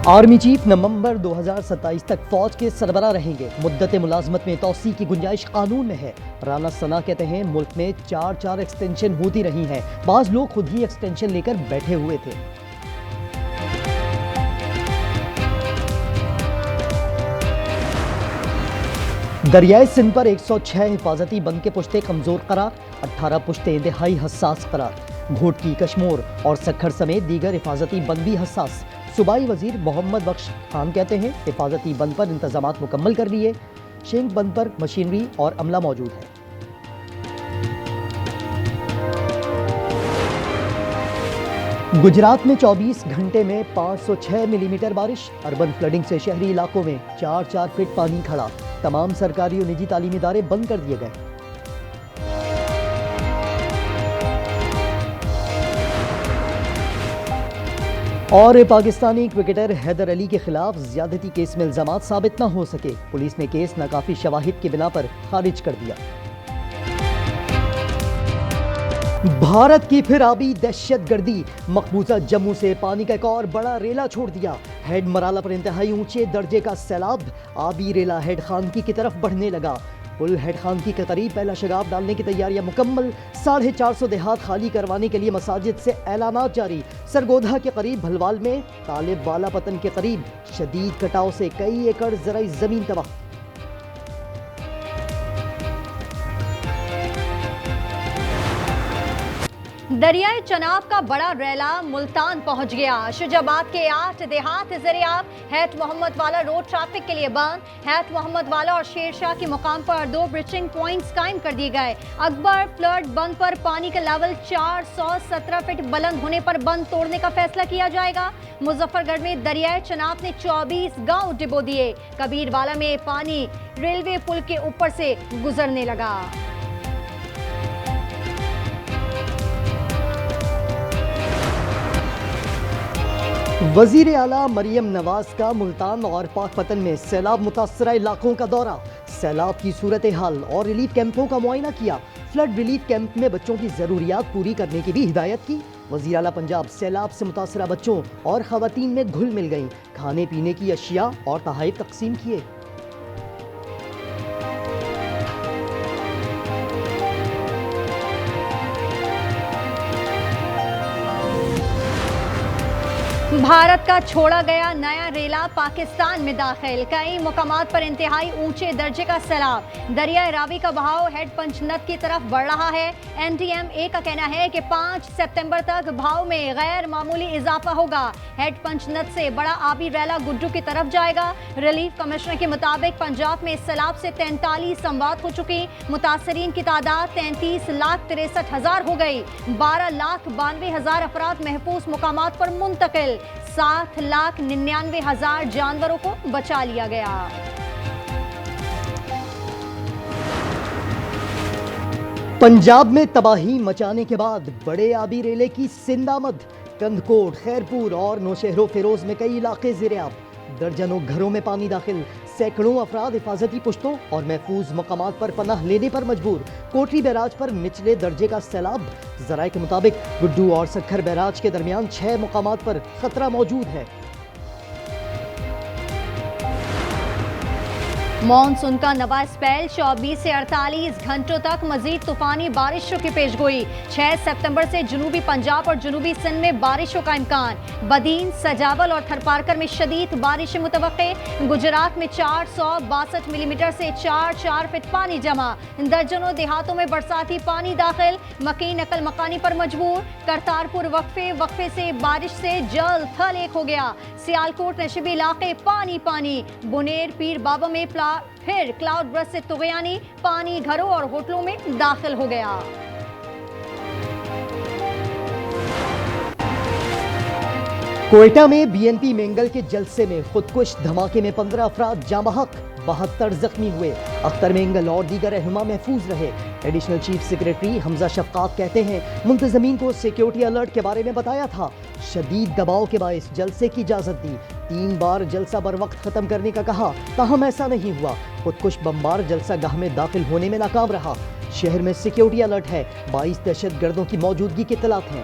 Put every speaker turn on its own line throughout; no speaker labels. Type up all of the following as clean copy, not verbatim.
Army chief نومبر 2027 تک فوج کے سربراہ رہیں گے۔ مدت ملازمت میں توسیع کی گنجائش قانون میں ہے۔ رانا ثنا کہتے ہیں ملک میں چار ایکسٹینشن ہوتی رہی ہیں، بعض لوگ خود ہی ایکسٹینشن لے کر بیٹھے ہوئے تھے۔ دریائے سندھ پر 106 حفاظتی بند کے پشتے کمزور قرار، 18 پشتے انتہائی حساس قرار۔ گھوٹکی، کشمور اور سکھر سمیت دیگر حفاظتی بند بھی حساس۔ صوبائی وزیر محمد بخش خان کہتے ہیں حفاظتی بند پر انتظامات مکمل کر لیے، شنک بند پر مشینری اور عملہ موجود ہے۔ گجرات میں 24 گھنٹے میں 506 ملی میٹر بارش، اربن فلڈنگ سے شہری علاقوں میں 4 فٹ پانی کھڑا، تمام سرکاری اور نجی تعلیمی ادارے بند کر دیے گئے۔ اور پاکستانی کرکٹر حیدر علی کے خلاف زیادتی کیس میں الزامات ثابت نہ ہو سکے، پولیس نے کیس ناکافی شواہد کی بنا پر خارج کر دیا۔ بھارت کی پھر آبی دہشت گردی، مقبوضہ جموں سے پانی کا ایک اور بڑا ریلا چھوڑ دیا۔ ہیڈ مرالہ پر انتہائی اونچے درجے کا سیلاب، آبی ریلا ہیڈ خانگی کی طرف بڑھنے لگا۔ پل ہیڈ خانگی کے قریب پہلا شگاف ڈالنے کی تیاریاں مکمل، 450 دیہات خالی کروانے کے لیے مساجد سے اعلانات جاری۔ سرگودھا کے قریب بھلوال میں طالب والا پتن کے قریب شدید کٹاؤ سے کئی ایکڑ زرعی زمین تباہ۔
دریائے چناب کا بڑا ریلا ملتان پہنچ گیا۔ شجاباد کے 8 دیہات زیریاب، ہیٹ محمد والا روڈ ٹریفک کے لیے بند۔ ہیٹ محمد والا اور شیر شاہ کے مقام پر 2 برچنگ پوائنٹس قائم کر دیے گئے۔ اکبر فلڈ بند پر پانی کا لیول 417 فٹ بلند ہونے پر بند توڑنے کا فیصلہ کیا جائے گا۔ مظفر گڑھ میں دریائے چناب نے 24 گاؤں ڈبو دیے۔ کبیر والا میں پانی ریلوے پل کے اوپر سے گزرنے لگا۔
وزیر اعلیٰ مریم نواز کا ملتان اور پاک پتن میں سیلاب متاثرہ علاقوں کا دورہ، سیلاب کی صورتحال اور ریلیف کیمپوں کا معائنہ کیا۔ فلڈ ریلیف کیمپ میں بچوں کی ضروریات پوری کرنے کی بھی ہدایت کی۔ وزیر اعلیٰ پنجاب سیلاب سے متاثرہ بچوں اور خواتین میں گھل مل گئیں، کھانے پینے کی اشیاء اور تحائف تقسیم کیے۔
بھارت کا چھوڑا گیا نیا ریلا پاکستان میں داخل، کئی مقامات پر انتہائی اونچے درجے کا سیلاب۔ دریائے راوی کا بہاؤ ہیڈ پنچ نت کی طرف بڑھ رہا ہے۔ این ڈی ایم اے کا کہنا ہے کہ 5 ستمبر تک بہاؤ میں غیر معمولی اضافہ ہوگا۔ ہیڈ پنچ نت سے بڑا آبی ریلا گڈو کی طرف جائے گا۔ ریلیف کمشنر کے مطابق پنجاب میں سیلاب سے 43 اموات ہو چکی، متاثرین کی تعداد 33,63,000 ہو گئی۔ 12,92,000 افراد محفوظ مقامات پر منتقل، 7,99,000 جانوروں کو بچا لیا گیا۔
پنجاب میں تباہی مچانے کے بعد بڑے آبی ریلے کی سندھ آمد، کندکوٹ، خیرپور اور نوشہر و فیروز میں کئی علاقے زیراب، درجنوں گھروں میں پانی داخل، سینکڑوں افراد حفاظتی پشتوں اور محفوظ مقامات پر پناہ لینے پر مجبور۔ کوٹری بیراج پر نچلے درجے کا سیلاب، ذرائع کے مطابق گڈو اور سکھر بیراج کے درمیان 6 مقامات پر خطرہ موجود ہے۔
مانسون کا نواں اسپیل 24 سے 48 گھنٹوں تک مزید طوفانی بارشوں کی پیشگوئی۔ 6 ستمبر سے جنوبی پنجاب اور جنوبی سندھ میں بارشوں کا امکان، بدین، سجاول اور تھرپارکر میں شدید بارشیں متوقع۔ گجرات میں 462 ملی میٹر سے 4 فٹ پانی جمع، درجنوں دیہاتوں میں برساتی پانی داخل، مکین نقل مکانی پر مجبور۔ کرتارپور وقفے سے بارش سے جلد تھل ایک ہو گیا، سیالکوٹ نشیبی علاقے پانی، بنیر پیر بابا میں پھر کلاؤڈ برسٹ سے طغیانی پانی گھروں اور ہوٹلوں میں داخل ہو گیا۔
کوئٹہ میں بی این پی مینگل کے جلسے میں خودکش دھماکے میں 15 افراد جاں بحق، 72 زخمی ہوئے۔ اختر مینگل اور دیگر رہنما محفوظ رہے۔ ایڈیشنل چیف سیکریٹری حمزہ شفقات کہتے ہیں منتظمین کو سیکیورٹی الرٹ کے بارے میں بتایا تھا، شدید دباؤ کے باعث جلسے کی اجازت دی، 3 بار جلسہ بر وقت ختم کرنے کا کہا، تاہم ایسا نہیں ہوا۔ خودکش بمبار جلسہ گاہ میں داخل ہونے میں ناکام رہا۔ شہر میں سیکیورٹی الرٹ ہے، 22 دہشت گردوں کی موجودگی کی اطلاعات ہیں۔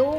2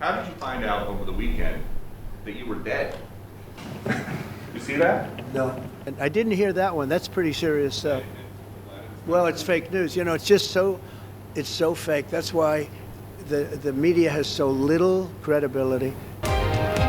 How did you find out over the weekend that you were dead? You see that?
No, and I didn't hear that one. That's pretty serious stuff. Well, it's fake news. You know, it's so fake. That's why the media has so little credibility.